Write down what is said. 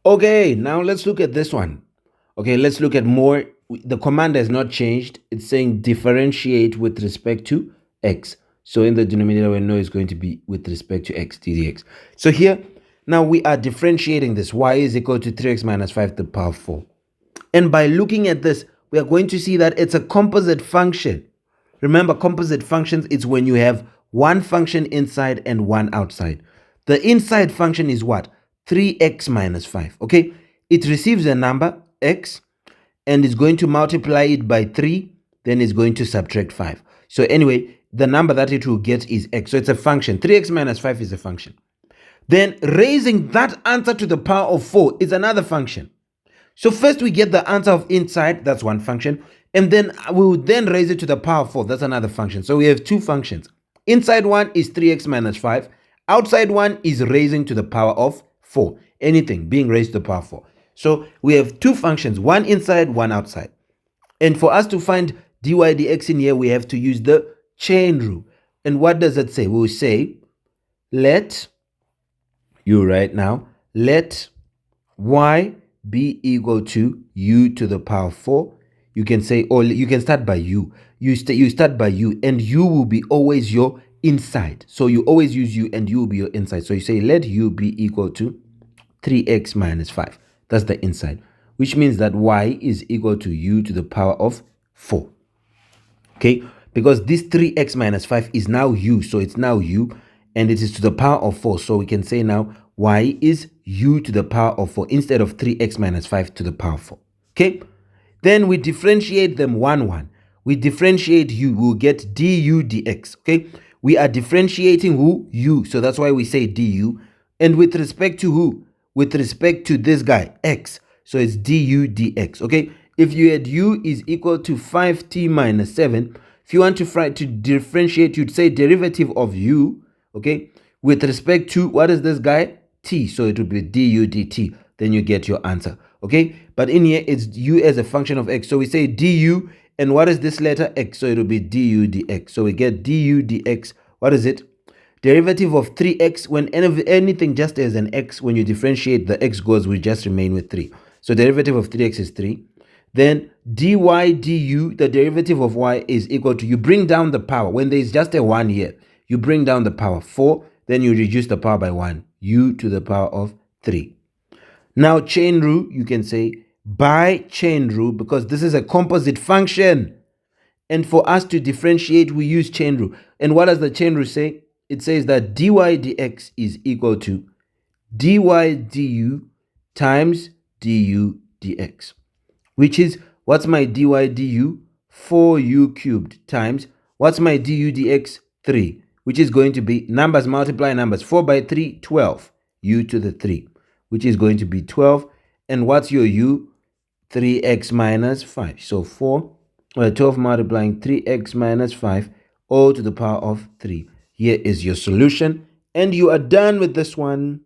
Okay, now let's look at this one. Okay, let's look at more. The command has not changed. It's saying differentiate with respect to x. So in the denominator, we know it's going to be with respect to x dx. So here, now we are differentiating this. Y is equal to 3x minus 5 to the power 4. And by looking at this, we are going to see that it's a composite function. Remember, composite functions, it's when you have one function inside and one outside. The inside function is what? 3x minus 5, okay? It receives a number, x, and is going to multiply it by 3, then it's going to subtract 5. So anyway, the number that it will get is x. So it's a function. 3x minus 5 is a function. Then raising that answer to the power of 4 is another function. So first we get the answer of inside, that's one function, and then we will then raise it to the power of 4, that's another function. So we have two functions. Inside one is 3x minus 5, outside one is raising to the power of 4, anything being raised to the power of 4. So we have two functions, one inside, one outside. And for us to find dy dx in here, we have to use the chain rule. And what does it say? We'll say, let y be equal to u to the power 4. You can say, or you can start by u. You start by u, and u will be always your inside. So you always use u, and u will be your inside. So you say, let u be equal to 3x minus 5. That's the inside, which means that y is equal to u to the power of 4. Okay, because this 3x minus 5 is now u, so it's now u, and it is to the power of 4. So we can say now y is u to the power of 4 instead of 3x minus 5 to the power of 4. Okay, then we differentiate them 1. We differentiate u, we'll get du dx. Okay, we are differentiating who? U, so that's why we say du. And with respect to who? With respect to this guy, x. So it's du dx. Okay, if you had u is equal to 5t minus 7, if you want to differentiate, you'd say derivative of u, okay, with respect to, what is this guy? T. So it would be du dt. Then you get your answer, okay? But in here, it's u as a function of x. So we say du, and what is this letter? X. So it will be du dx. So we get du dx. What is it? Derivative of 3x. When anything just as an x, when you differentiate, the x goes, we just remain with 3. So derivative of 3x is 3. Then dy du, the derivative of y is equal to, you bring down the power. When there is just a 1 here, you bring down the power 4, then you reduce the power by 1, u to the power of 3. Now chain rule, you can say by chain rule, because this is a composite function. And for us to differentiate, we use chain rule. And what does the chain rule say? It says that dy dx is equal to dy du times du dx, which is, what's my dy du? 4u cubed times, what's my du dx? 3, which is going to be, numbers multiply numbers, 4 by 3, 12, u to the 3, which is going to be 12. And what's your u? 3x minus 5. So 12 multiplying 3x minus 5, all to the power of 3. Here is your solution, and you are done with this one.